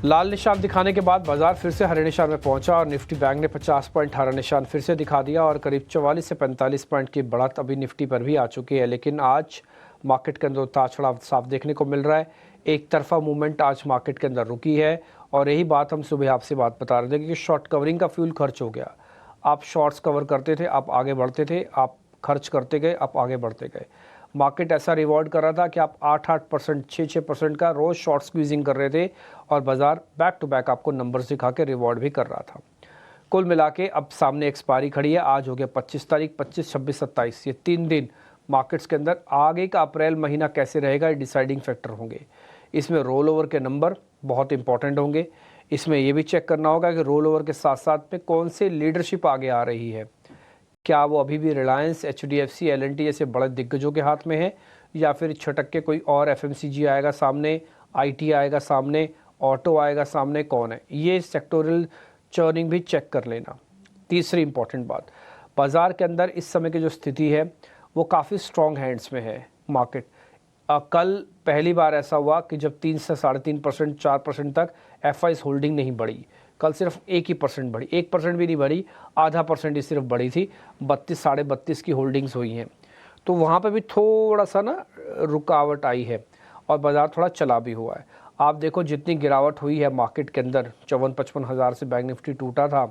लाल निशान दिखाने के बाद बाजार फिर से हरे निशान में पहुंचा और निफ्टी बैंक ने 50 पॉइंट हरा निशान फिर से दिखा दिया और करीब 44 से 45 पॉइंट की बढ़त अभी निफ्टी पर भी आ चुकी है। लेकिन आज मार्केट के अंदर उतार चढ़ाव साफ देखने को मिल रहा है। एक तरफा मूवमेंट आज मार्केट के अंदर रुकी है और यही बात हम सुबह आपसे बात बता रहे थे कि शॉर्ट कवरिंग का फ्यूल खर्च हो गया। आप शॉर्ट्स कवर करते थे, आप आगे बढ़ते थे, आप खर्च करते गए, आप आगे बढ़ते गए। मार्केट ऐसा रिवॉर्ड कर रहा था कि आप 8-8%, 6-6% का रोज़ शॉर्ट स्क्वीजिंग कर रहे थे और बाजार बैक टू बैक आपको नंबर्स दिखा के रिवॉर्ड भी कर रहा था। कुल मिला के अब सामने एक्सपायरी खड़ी है। आज हो गया 25 तारीख, 25, 26, 27, ये 3 दिन मार्केट्स के अंदर आगे का अप्रैल महीना कैसे रहेगा, ये डिसाइडिंग फैक्टर होंगे। इसमें रोल ओवर के नंबर बहुत इंपॉर्टेंट होंगे। इसमें ये भी चेक करना होगा कि रोल ओवर के साथ साथ में कौन से लीडरशिप आगे आ रही है। क्या वो अभी भी रिलायंस, एचडीएफसी, एलएनटी जैसे बड़े दिग्गजों के हाथ में है या फिर छटक के कोई और एफएमसीजी आएगा सामने, आईटी आएगा सामने, ऑटो आएगा सामने, कौन है? ये सेक्टोरल चर्निंग भी चेक कर लेना। तीसरी इंपॉर्टेंट बात, बाज़ार के अंदर इस समय की जो स्थिति है वो काफ़ी स्ट्रॉन्ग हैंड्स में है मार्केट। कल पहली बार ऐसा हुआ कि जब 3 से 3.5%, 4% तक एफआईज होल्डिंग नहीं बढ़ी। कल सिर्फ 1% बढ़ी, 1% भी नहीं बढ़ी, आधा परसेंट ही सिर्फ बढ़ी थी। 32, 32.5 की होल्डिंग्स हुई हैं। तो वहाँ पे भी थोड़ा सा ना रुकावट आई है और बाज़ार थोड़ा चला भी हुआ है। आप देखो जितनी गिरावट हुई है मार्केट के अंदर, 54-55 हज़ार से बैंक निफ्टी टूटा था,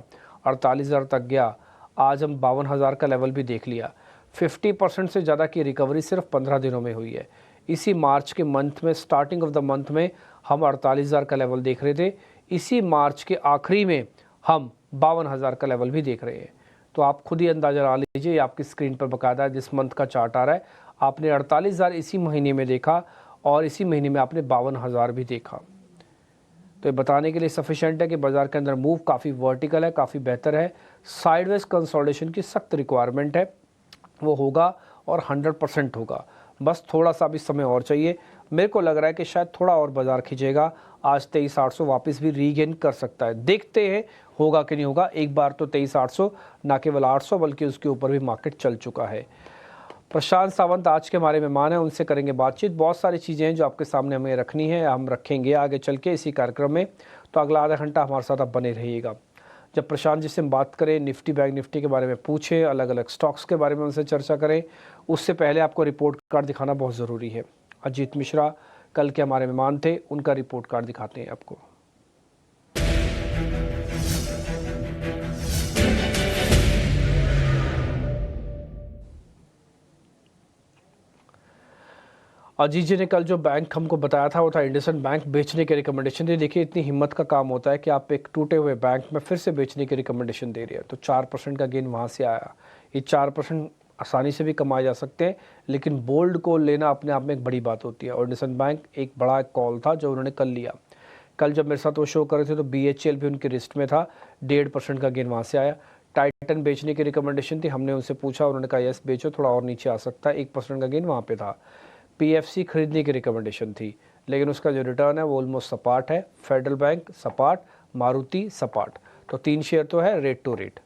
48,000 तक गया। आज हम 52,000 का लेवल भी देख लिया। 50% से ज़्यादा की रिकवरी सिर्फ 15 दिनों में हुई है। इसी मार्च के मंथ में, स्टार्टिंग ऑफ द मंथ में हम 48,000 का लेवल देख रहे थे। इसी मार्च के आखिरी में हम 52,000 का लेवल भी देख रहे हैं। तो आप खुद ही अंदाजा लगा लीजिए, ये आपकी स्क्रीन पर बकायदा जिस मंथ का चार्ट आ रहा है, आपने 48,000 इसी महीने में देखा और इसी महीने में आपने 52,000 भी देखा। तो ये बताने के लिए सफिशेंट है कि बाज़ार के अंदर मूव काफ़ी वर्टिकल है, काफ़ी बेहतर है। साइडवेज कंसोलिडेशन की सख्त रिक्वायरमेंट है, वो होगा और 100% होगा। बस थोड़ा सा भी समय और चाहिए। मेरे को लग रहा है कि शायद थोड़ा और बाज़ार खींचेगा। आज 23,800 वापस भी रीगेन कर सकता है। देखते हैं होगा कि नहीं होगा। एक बार तो 23,800, ना केवल 800 बल्कि उसके ऊपर भी मार्केट चल चुका है। प्रशांत सावंत आज के हमारे मेहमान हैं, उनसे करेंगे बातचीत। बहुत सारी चीज़ें हैं जो आपके सामने हमें रखनी है, हम रखेंगे आगे चल के इसी कार्यक्रम में। तो अगला आधा घंटा हमारे साथ आप बने रहिएगा। जब प्रशांत जी से हम बात करें, निफ्टी बैंक निफ्टी के बारे में पूछें, अलग अलग स्टॉक्स के बारे में उनसे चर्चा करें, उससे पहले आपको रिपोर्ट कार्ड दिखाना बहुत ज़रूरी है। अजीत मिश्रा कल के हमारे मेहमान थे, उनका रिपोर्ट कार्ड दिखाते हैं आपको। अजीत जी ने कल जो बैंक हमको बताया था वो था इंडसइंड बैंक, बेचने की रिकमेंडेशन दी। देखिए इतनी हिम्मत का काम होता है कि आप एक टूटे हुए बैंक में फिर से बेचने की रिकमेंडेशन दे रही है। तो 4% का गेन वहाँ से आया। ये 4% आसानी से भी कमाए जा सकते हैं, लेकिन बोल्ड कॉल लेना अपने आप में एक बड़ी बात होती है और इंडसइंड बैंक एक बड़ा कॉल था जो उन्होंने कल लिया। कल जब मेरे साथ वो शो कर रहे थे तो BHL भी उनके लिस्ट में था, 1.5% का गेन वहाँ से आया। टाइटन बेचने की रिकमेंडेशन थी, हमने उनसे पूछा, उन्होंने कहा यस बेचो, थोड़ा और नीचे आ सकता है, 1% का गेन वहाँ पे था। PFC खरीदने की रिकमेंडेशन थी, लेकिन उसका जो रिटर्न है वो ऑलमोस्ट सपाट है। फेडरल बैंक सपाट, मारुति सपाट। तो 3 शेयर तो है रेट टू रेट,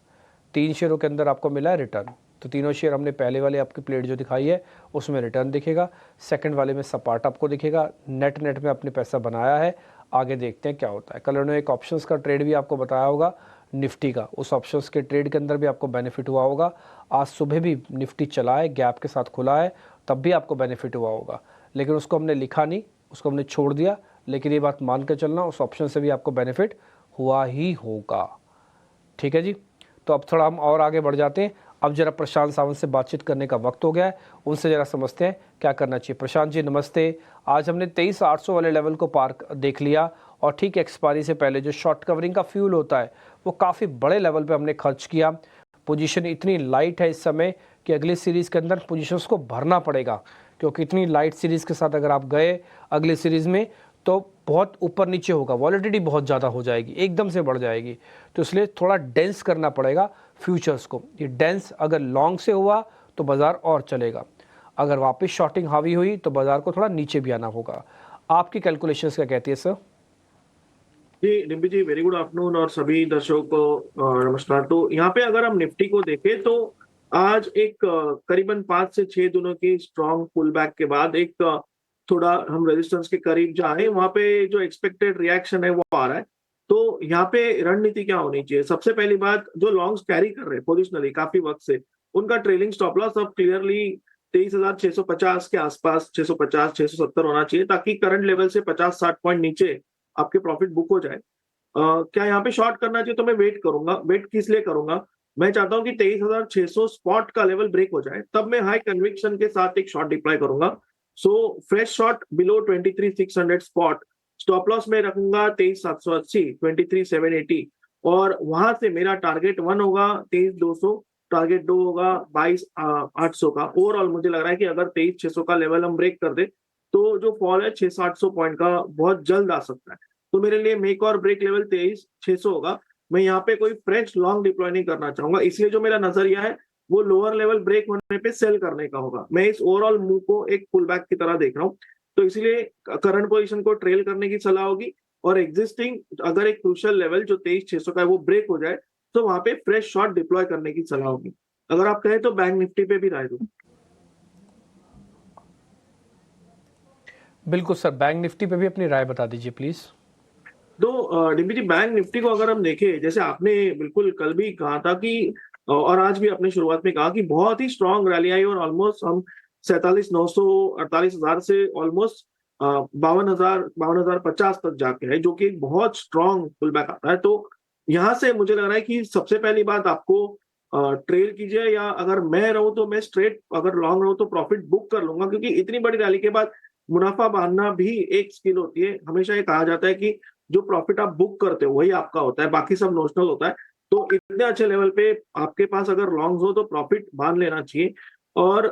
3 शेयरों के अंदर आपको मिला है रिटर्न। तो तीनों शेयर हमने पहले वाले आपकी प्लेट जो दिखाई है उसमें रिटर्न दिखेगा, सेकंड वाले में सपाट आपको दिखेगा। नेट में आपने पैसा बनाया है। आगे देखते हैं क्या होता है। कल उन्होंने एक ऑप्शंस का ट्रेड भी आपको बताया होगा निफ्टी का, उस ऑप्शंस के ट्रेड के अंदर भी आपको बेनिफिट हुआ होगा। आज सुबह भी निफ्टी चला है, गैप के साथ खुला है, तब भी आपको बेनिफिट हुआ होगा, लेकिन उसको हमने लिखा नहीं, उसको हमने छोड़ दिया। लेकिन ये बात मान कर चलना, उस ऑप्शन से भी आपको बेनिफिट हुआ ही होगा। ठीक है जी। तो अब थोड़ा हम और आगे बढ़ जाते हैं। अब जरा प्रशांत सावंत से बातचीत करने का वक्त हो गया है, उनसे जरा समझते हैं क्या करना चाहिए। प्रशांत जी नमस्ते। आज हमने 23,800 वाले लेवल को पार देख लिया और ठीक एक्सपायरी से पहले जो शॉर्ट कवरिंग का फ्यूल होता है वो काफ़ी बड़े लेवल पे हमने खर्च किया। पोजीशन इतनी लाइट है इस समय कि अगली सीरीज़ के अंदर पोजीशंस को भरना पड़ेगा, क्योंकि इतनी लाइट सीरीज़ के साथ अगर आप गए अगली सीरीज़ में तो बहुत ऊपर नीचे होगा, वॉलेटिलिटी बहुत ज़्यादा हो जाएगी, एकदम से बढ़ जाएगी। तो इसलिए थोड़ा डेंस करना पड़ेगा फ्यूचर्स को। ये डेंस अगर लॉन्ग से हुआ तो बाज़ार और चलेगा, अगर वापस शॉर्टिंग हावी हुई तो बाज़ार को थोड़ा नीचे भी आना होगा। आपकी कैलकुलेशंस क्या कहती है सर? जी डिम्पी जी, वेरी गुड आफ्टरनून और सभी दर्शकों को नमस्कार। तो यहाँ पे अगर हम निफ्टी को देखें तो आज एक करीबन 5 से 6 दिनों की स्ट्रॉन्ग पुल बैक के बाद एक थोड़ा हम रेजिस्टेंस के करीब जाए, वहां पे जो एक्सपेक्टेड रिएक्शन है वो आ रहा है। तो यहाँ पे रणनीति क्या होनी चाहिए? सबसे पहली बात, जो लॉन्ग्स कैरी कर रहे हैं पोजिशनली काफी वक्त से, उनका ट्रेलिंग स्टॉप लॉस अब क्लियरली 23,650 के आसपास, 650 670 होना चाहिए, ताकि करंट लेवल से 50-60 पॉइंट नीचे आपके प्रॉफिट बुक हो जाए। क्या यहाँ पे शॉर्ट करना चाहिए? तो मैं वेट करूंगा। वेट किस लिए करूंगा? मैं चाहता हूँ कि 23,600 स्पॉट का लेवल ब्रेक हो जाए, तब मैं हाई कन्विक्शन के साथ एक शॉर्ट डिप्लॉय करूंगा। So fresh shot below 23,600 spot, stop loss में रखूंगा 23,780, 23,780, और वहां से मेरा टारगेट 1 होगा 23,200, टारगेट 2 होगा 22,800 का। ओवरऑल मुझे लग रहा है कि अगर 23,600 का लेवल हम ब्रेक कर दे, तो जो फॉल है 600-800 पॉइंट का बहुत जल्द आ सकता है। तो मेरे लिए मेक और ब्रेक लेवल 23,600 होगा। मैं यहाँ पे कोई फ्रेश लॉन्ग डिप्लॉय नहीं करना चाहूंगा, इसलिए जो मेरा नजरिया है वो लोअर लेवल ब्रेक होने पे सेल करने का होगा। मैं इस ओवरऑल मूव को एक पुल बैक की तरह देख रहा हूँ, तो इसलिए करंट पोजीशन को ट्रेल करने की सलाह होगी, और एग्जिस्टिंग अगर एक क्रूशियल लेवल जो 23,600 का है वो ब्रेक हो जाए, तो वहां पे फ्रेश शॉर्ट डिप्लॉय करने की सलाह होगी। अगर आप कहें तो बैंक निफ्टी पे भी राय दूं। बिल्कुल सर, बैंक निफ्टी पे भी अपनी राय बता दीजिए प्लीज़। तो डिम्पी जी, बैंक निफ्टी को अगर हम देखें, जैसे आपने बिल्कुल कल भी कहा था कि, और आज भी अपने शुरुआत में कहा कि बहुत ही स्ट्रांग रैली आई, और ऑलमोस्ट हम 47,900 48,000 से ऑलमोस्ट 52,000 52,050 तक जाके है, जो कि एक बहुत स्ट्रांग पुल बैक आता है। तो यहाँ से मुझे लग रहा है कि सबसे पहली बात आपको ट्रेल कीजिए, या अगर मैं रहूं तो मैं स्ट्रेट, अगर लॉन्ग रहूं तो प्रॉफिट बुक कर लूंगा, क्योंकि इतनी बड़ी रैली के बाद मुनाफा बांधना भी एक स्किल होती है। हमेशा ये कहा जाता है कि जो प्रॉफिट आप बुक करते हो वही आपका होता है, बाकी सब नोशनल होता है। तो इतने अच्छे लेवल पे आपके पास अगर लॉन्ग्स हो तो प्रॉफिट बांध लेना चाहिए। और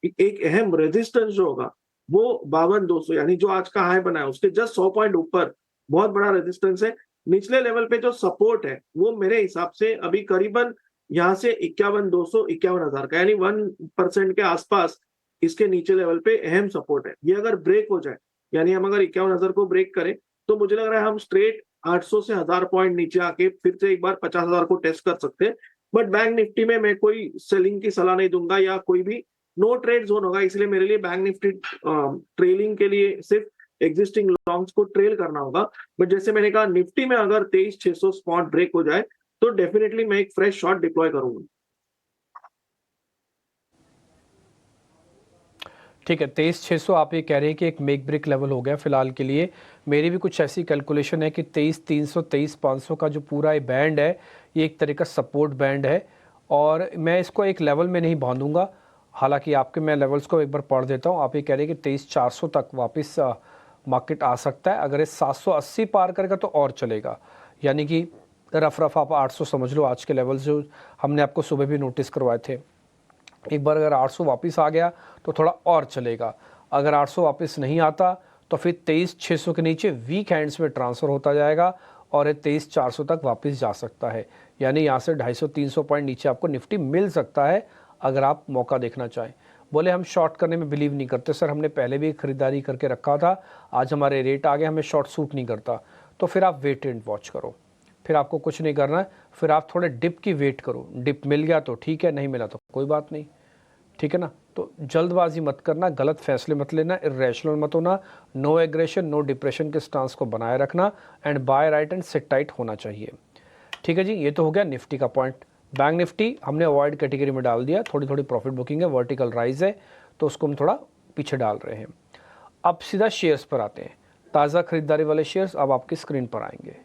एक अहम रेजिस्टेंस जो होगा वो 52,200, यानी जो आज का हाई बना है उसके जस्ट 100 पॉइंट ऊपर बहुत बड़ा रेजिस्टेंस है। निचले लेवल पे जो सपोर्ट है वो मेरे हिसाब से अभी करीबन यहाँ से 51,200 51,000 का, यानी 1% के आसपास इसके नीचे लेवल पे अहम सपोर्ट है। ये अगर ब्रेक हो जाए, यानी हम अगर 51,000 को ब्रेक करें, तो मुझे लग रहा है हम स्ट्रेट 800 से 1,000 पॉइंट नीचे आके फिर से एक बार 50,000 को टेस्ट कर सकते हैं। बट बैंक निफ्टी में मैं कोई सेलिंग की सलाह नहीं दूंगा, या कोई भी नो ट्रेड जोन होगा, इसलिए मेरे लिए बैंक निफ्टी ट्रेलिंग के लिए सिर्फ एग्जिस्टिंग लॉन्ग्स को ट्रेल करना होगा। बट जैसे मैंने कहा, निफ्टी में अगर 23,600 स्पॉट ब्रेक हो जाए, तो डेफिनेटली मैं एक फ्रेश शॉट डिप्लॉय करूंगा। ठीक है, 23,600 आप ये कह रहे हैं कि एक मेक ब्रेक लेवल हो गया फिलहाल के लिए। मेरी भी कुछ ऐसी कैलकुलेशन है कि 23,300 23,500 का जो पूरा ये बैंड है, ये एक तरह का सपोर्ट बैंड है, और मैं इसको एक लेवल में नहीं बांधूंगा। हालांकि आपके मैं लेवल्स को एक बार पढ़ देता हूँ। आप ये कह रहे हैं कि 23,400 तक वापस मार्केट आ सकता है। अगर ये 780 पार करेगा तो और चलेगा, यानी कि रफ रफ आप 800 समझ लो आज के लेवल्स जो हमने आपको सुबह भी नोटिस करवाए थे। एक बार अगर 800 वापस आ गया तो थोड़ा और चलेगा। अगर 800 वापस नहीं आता तो फिर 23,600 के नीचे वीक हैंड्स में ट्रांसफ़र होता जाएगा, और ये 23,400 तक वापस जा सकता है। यानी यहाँ से 250-300 पॉइंट नीचे आपको निफ्टी मिल सकता है, अगर आप मौका देखना चाहें। बोले हम शॉर्ट करने में बिलीव नहीं करते सर, हमने पहले भी खरीदारी करके रखा था, आज हमारे रेट आ गए, हमें शॉर्ट सूट नहीं करता। तो फिर आप वेट एंड वॉच करो, फिर आपको कुछ नहीं करना है। फिर आप थोड़े डिप की वेट करो, डिप मिल गया तो ठीक है, नहीं मिला तो कोई बात नहीं, ठीक है ना। तो जल्दबाजी मत करना, गलत फैसले मत लेना, इरेशनल मत होना, नो एग्रेशन नो डिप्रेशन के स्टांस को बनाए रखना, and by right and sit tight होना चाहिए। ठीक है जी, ये तो हो गया निफ्टी का पॉइंट। बैंक निफ्टी हमने अवॉइड कैटेगरी में डाल दिया, थोड़ी थोड़ी प्रॉफिट बुकिंग है, वर्टिकल राइज है, तो उसको हम थोड़ा पीछे डाल रहे हैं। अब सीधा शेयर्स पर आते हैं। ताज़ा खरीदारी वाले शेयर्स अब आपकी स्क्रीन पर आएंगे।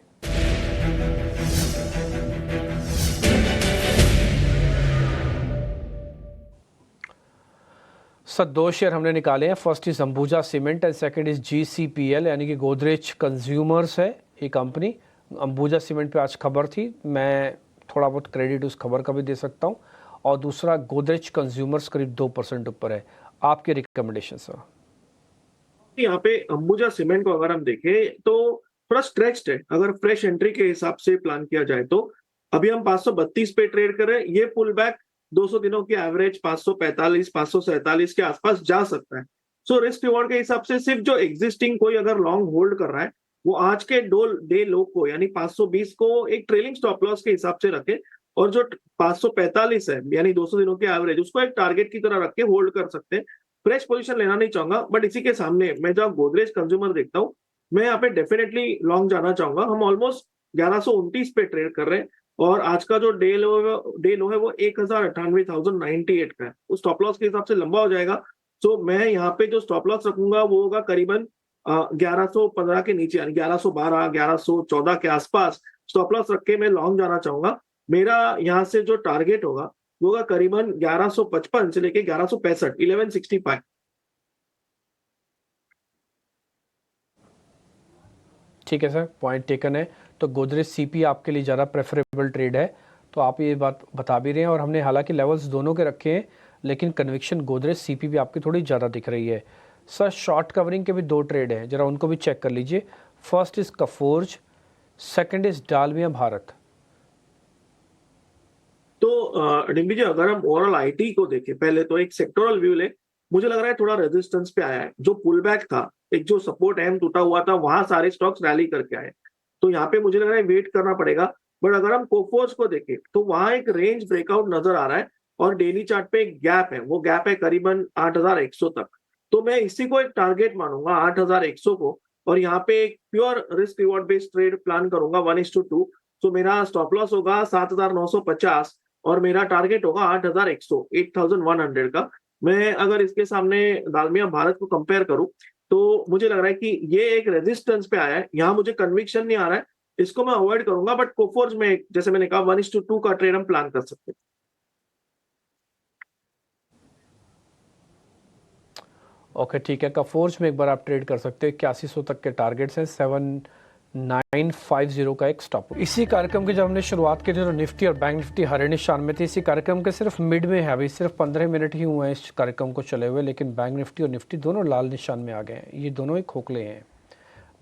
सर दो शेयर हमने निकाले हैं। First is Ambuja cement and second is GCPL, यानी कि गोदरेज कंज्यूमर्स है ये कंपनी। अंबुजा सीमेंट पे आज खबर थी, मैं थोड़ा बहुत क्रेडिट उस खबर का भी दे सकता हूँ, और दूसरा गोदरेज कंज्यूमर्स करीब 2% ऊपर है। आपके रिकमेंडेशन सर? यहाँ पे अंबुजा सीमेंट को अगर हम देखें तो थोड़ा स्ट्रेच्ड है, अगर फ्रेश एंट्री के हिसाब से प्लान किया जाए तो। अभी हम 532 पे ट्रेड कर रहे हैं, ये पुल बैक 200 दिनों की एवरेज 545 547 के आसपास जा सकता है। सो रिस्क रिवॉर्ड के हिसाब से सिर्फ जो एग्जिस्टिंग कोई अगर लॉन्ग होल्ड कर रहा है, वो आज के डे लो को यानी 520 को एक ट्रेलिंग स्टॉप लॉस के हिसाब से रखे, और जो 545 है यानी 200 दिनों की एवरेज, उसको एक टारगेट की तरह रख के होल्ड कर सकते हैं। फ्रेश पोजीशन लेना नहीं चाहूंगा, बट इसी के सामने मैं जब गोदरेज कंज्यूमर देखता हूँ, मैं यहाँ पे डेफिनेटली लॉन्ग जाना चाहूंगा। हम ऑलमोस्ट 1129 पे ट्रेड कर रहे हैं और आज का जो डे लो है वो 1098,098 का है। उस स्टॉप लॉस के हिसाब से लंबा हो जाएगा। तो मैं यहाँ पे जो स्टॉप लॉस रखूंगा वो होगा करीबन 1115 के नीचे, यानी 1112 1114 के आसपास स्टॉप लॉस रख के मैं लॉन्ग जाना चाहूंगा। मेरा यहाँ से जो टारगेट होगा वो होगा करीबन 1155 से लेके 1165, 1165। ठीक है सर, पॉइंट टेकन है। तो गोदरेज सीपी आपके लिए ज़्यादा प्रेफरेबल ट्रेड है, तो आप ये बात बता भी रहे हैं। और हमने हालांकि लेवल्स दोनों के रखे हैं, लेकिन कन्विक्शन गोदरेज सीपी भी आपकी थोड़ी ज़्यादा दिख रही है। सर शॉर्ट कवरिंग के भी दो ट्रेड हैं, ज़रा उनको भी चेक कर लीजिए। फर्स्ट इज़ कफोर्ज, सेकंड इज़ डालमिया भारत। तो डिम्पी जी, अगर हम ओवरऑल आईटी को देखें, पहले तो एक सेक्टोरल व्यू ले, मुझे लग रहा है थोड़ा रेजिस्टेंस पे आया है। जो पुल बैक था, एक जो सपोर्ट एम टूटा हुआ था, वहां सारे स्टॉक्स रैली करके आए। तो यहाँ पे मुझे लग रहा है वेट करना पड़ेगा। बट अगर हम कोफोर्स को देखें तो वहां एक रेंज ब्रेकआउट नजर आ रहा है और डेली चार्ट पे एक गैप है, वो गैप है करीबन 8,100 तक। तो मैं इसी को एक टारगेट मानूंगा, 8,100 को। और यहाँ पे एक pure risk reward based trade plan करूंगा 1:2। तो मेरा स्टॉप लॉस होगा 7,950 और मेरा टारगेट होगा 8,100, 8,100 का। मैं अगर इसके सामने दालमिया भारत को कंपेयर करूं तो मुझे लग रहा है कि ये एक रेजिस्टेंस पे आया है, यहाँ मुझे कन्विक्शन नहीं आ रहा है, इसको मैं अवॉइड करूंगा। बट कोफोर्ज में जैसे मैंने कहा 1:2 का ट्रेड हम प्लान कर सकते हैं। ओके ठीक है, कफोर्ज में एक बार आप ट्रेड कर सकते हैं। 8100 तक के टारगेट्स हैं, 7950 का एक स्टॉप। इसी कार्यक्रम की जब हमने शुरुआत की थी तो निफ्टी और बैंक निफ्टी हरे निशान में थे। इसी कार्यक्रम के सिर्फ मिड में है, अभी सिर्फ 15 मिनट ही हुए हैं इस कार्यक्रम को चले हुए, लेकिन बैंक निफ्टी और निफ्टी दोनों लाल निशान में आ गए हैं। ये दोनों ही खोखले हैं,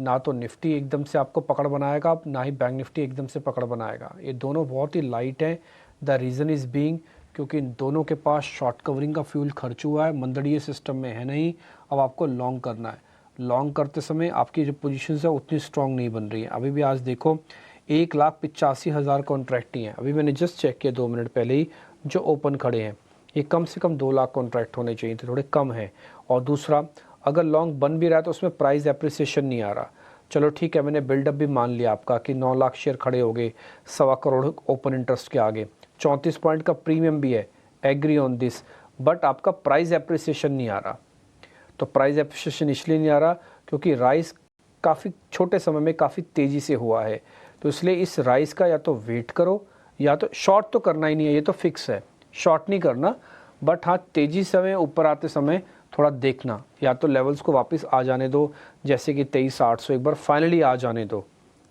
ना तो निफ्टी एकदम से आपको पकड़ बनाएगा, ना ही बैंक निफ्टी एकदम से पकड़ बनाएगा। ये दोनों बहुत ही लाइट हैं। द रीज़न इज़ बीइंग क्योंकि इन दोनों के पास शॉर्ट कवरिंग का फ्यूल खर्च हुआ है, मंदड़ीय सिस्टम में है नहीं। अब आपको लॉन्ग करना है। लॉन्ग करते समय आपकी जो पोजीशन है उतनी स्ट्रांग नहीं बन रही है। अभी भी आज देखो 1,85,000 कॉन्ट्रैक्ट ही हैं। अभी मैंने जस्ट चेक किया 2 मिनट पहले ही, जो ओपन खड़े हैं। ये कम से कम 2 लाख कॉन्ट्रैक्ट होने चाहिए थे, थोड़े कम है। और दूसरा, अगर लॉन्ग बन भी रहा है तो उसमें प्राइस एप्रिसिएशन नहीं आ रहा। चलो ठीक है, मैंने बिल्डअप भी मान लिया आपका कि 9 लाख शेयर खड़े हो गए 1.25 करोड़ ओपन इंटरेस्ट के आगे। 34 पॉइंट का प्रीमियम भी है, एग्री ऑन दिस। बट आपका प्राइस एप्रिसिएशन नहीं आ रहा। तो प्राइस एप्रिसिएशन इसलिए नहीं आ रहा क्योंकि राइस काफ़ी छोटे समय में काफ़ी तेज़ी से हुआ है। तो इसलिए इस राइस का या तो वेट करो, या तो शॉर्ट तो करना ही नहीं है, ये तो फिक्स है, शॉर्ट नहीं करना। बट हाँ, तेज़ी समय ऊपर आते समय थोड़ा देखना, या तो लेवल्स को वापस आ जाने दो, जैसे कि 23,800 एक बार फाइनली आ जाने दो,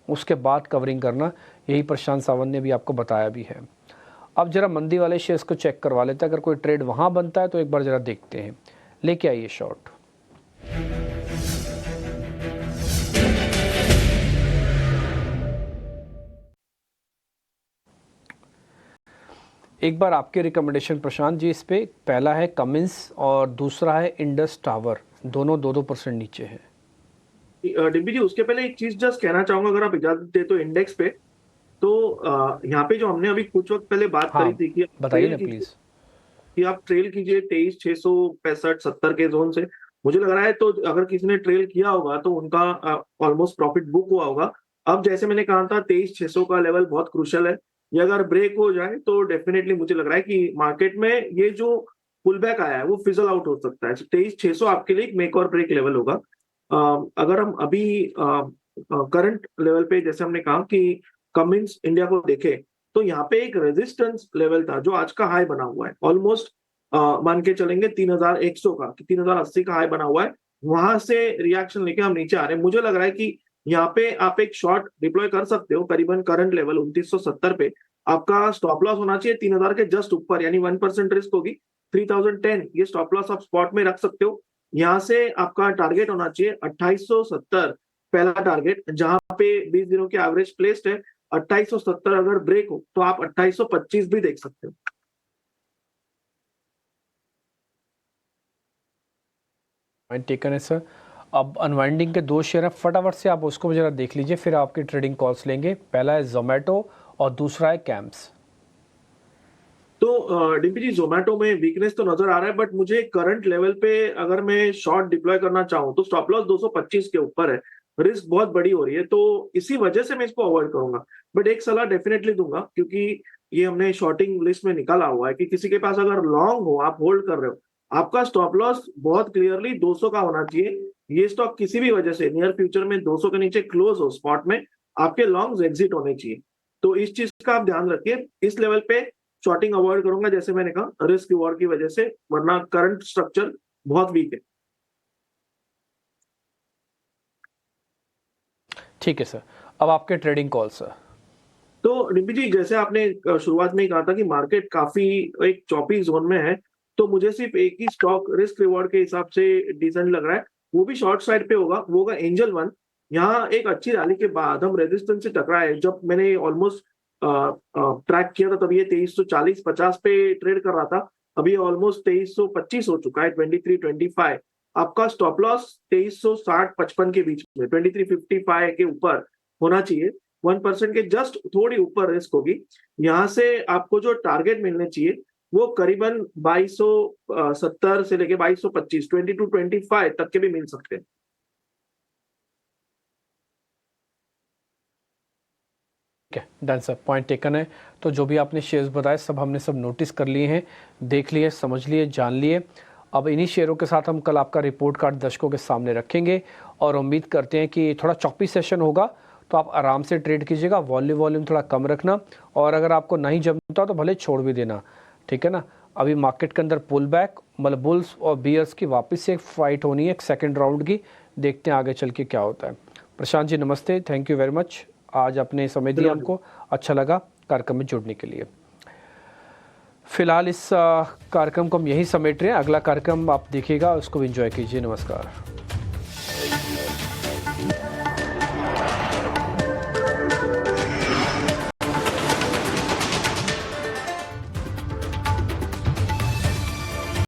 उसके बाद कवरिंग करना। यही प्रशांत सावंत ने भी आपको बताया भी है। अब जरा मंदी वाले शेयर्स को चेक करवा लेते हैं, अगर कोई ट्रेड वहाँ बनता है तो एक बार ज़रा देखते हैं। लेके आइए शॉर्ट। एक बार आपके रिकमेंडेशन प्रशांत जी इस पे, पहला है कमिंस और दूसरा है इंडस टावर, दोनों 2-2% नीचे है। डिम्पी जी, उसके पहले एक चीज जस्ट कहना चाहूंगा, अगर आप इजाजत दे तो इंडेक्स पे। तो यहाँ पे जो हमने अभी कुछ वक्त पहले बात हाँ करी थी कि बताइए ना प्लीज़। आप ट्रेल कीजिए 23,665-70 के जोन से। मुझे लग रहा है तो अगर किसी ने ट्रेल किया होगा तो उनका ऑलमोस्ट प्रॉफिट बुक हुआ होगा। अब जैसे मैंने कहा था 23,600 का लेवल बहुत क्रूशियल है। ये अगर ब्रेक हो जाए तो डेफिनेटली मुझे लग रहा है कि मार्केट में ये जो पुल बैक आया है वो फिजल आउट हो सकता है। 23,600 आपके लिए एक मेक और ब्रेक लेवल होगा। अगर हम अभी करंट लेवल पे जैसे हमने कहा कि कमिंस इंडिया को देखें तो यहाँ पे एक रेजिस्टेंस लेवल था जो आज का हाई बना हुआ है, ऑलमोस्ट मान के चलेंगे 3,100 का, 3,080 का हाई बना हुआ है। वहां से रिएक्शन लेके हम नीचे आ रहे हैं। मुझे लग रहा है कि यहाँ पे आप एक शॉर्ट डिप्लॉय कर सकते हो करीबन करंट लेवल 2970 पे। आपका स्टॉप लॉस होना चाहिए 3,000 के जस्ट ऊपर, यानी 1% रिस्क होगी 3,010। ये स्टॉप लॉस आप स्पॉट में रख सकते हो। यहाँ से आपका टारगेट होना चाहिए 2870, पहला टारगेट, जहां पे 20 दिनों की एवरेज प्लेस्ड है। 2870 अगर ब्रेक हो तो आप 2825 भी देख सकते हो। पॉइंट टेकन है सर। अब अनवाइंडिंग के 2 शेयर हैं, फटाफट से आप उसको जरा देख लीजिए, फिर आपकी ट्रेडिंग कॉल्स लेंगे। पहला है जोमेटो और दूसरा है कैम्स। तो डीपी जी जोमेटो में वीकनेस तो नजर आ रहा है, बट मुझे करंट लेवल पे अगर मैं शॉर्ट डिप्लॉय करना चाहूँ तो स्टॉप लॉस 225 के ऊपर है, रिस्क बहुत बड़ी हो रही है, तो इसी वजह से मैं इसको अवॉइड करूंगा। बट एक सलाह डेफिनेटली दूंगा, क्योंकि ये हमने शॉर्टिंग लिस्ट में निकाला हुआ है कि किसी के पास अगर लॉन्ग हो, आप होल्ड कर रहे हो, आपका स्टॉप लॉस बहुत क्लियरली 200 का होना चाहिए। ये स्टॉक किसी भी वजह से नियर फ्यूचर में 200 के नीचे क्लोज हो स्पॉट में, आपके लॉन्ग्स एग्जिट होने चाहिए। तो इस चीज का आप ध्यान रखिए। इस लेवल पे शॉर्टिंग अवॉइड करूंगा, जैसे मैंने कहा, रिस्क रिवॉर्ड की वजह से, वरना करंट स्ट्रक्चर बहुत वीक है। ठीक है सर, अब आपके ट्रेडिंग कॉल सर। तो रिम्पी जी, जैसे आपने शुरुआत में ही कहा था कि मार्केट काफी एक चॉपी जोन में है, तो मुझे सिर्फ एक ही स्टॉक रिस्क रिवॉर्ड के हिसाब से डिसेंट लग रहा है, वो भी शॉर्ट साइड पे होगा, वो होगा एंजल वन। यहाँ एक अच्छी रैली के बाद हम रेजिस्टेंस से टकराए, जब मैंने ऑलमोस्ट ट्रैक किया था तब ये 2340-50 पे ट्रेड कर रहा था, अभी ऑलमोस्ट 2325 हो चुका है, 2325। आपका स्टॉप लॉस 2360-55 के बीच में, 2355 के ऊपर होना चाहिए। 1% के जस्ट थोड़ी ऊपर रिस्क होगी। यहाँ से आपको जो टारगेट मिलने चाहिए वो करीबन 2270 से लेके 2225, 2225 तक के भी मिल सकते हैं। ठीक है, डन सर, पॉइंट टेकन है। तो जो भी आपने शेयर्स बताए सब हमने सब नोटिस कर लिए हैं, देख लिए, समझ लिए, जान लिए। अब इन्हीं शेयरों के साथ हम कल आपका रिपोर्ट कार्ड दर्शकों के सामने रखेंगे और उम्मीद करते हैं कि थोड़ा चॉपी सेशन होगा, तो आप आराम से ट्रेड कीजिएगा, वॉल्यूम थोड़ा कम रखना, और अगर आपको नहीं जमता तो भले छोड़ भी देना, ठीक है ना। अभी मार्केट के अंदर पुल बैक, मतलब बुल्स और बियर्स की वापस से एक फाइट होनी है, एक सेकंड राउंड की, देखते हैं आगे चल के क्या होता है। प्रशांत जी नमस्ते, थैंक यू वेरी मच, आज अपने समय दिया हमको, अच्छा लगा कार्यक्रम में जुड़ने के लिए। फिलहाल इस कार्यक्रम को हम यही समेट रहे हैं, अगला कार्यक्रम आप देखिएगा, उसको एंजॉय कीजिए, नमस्कार।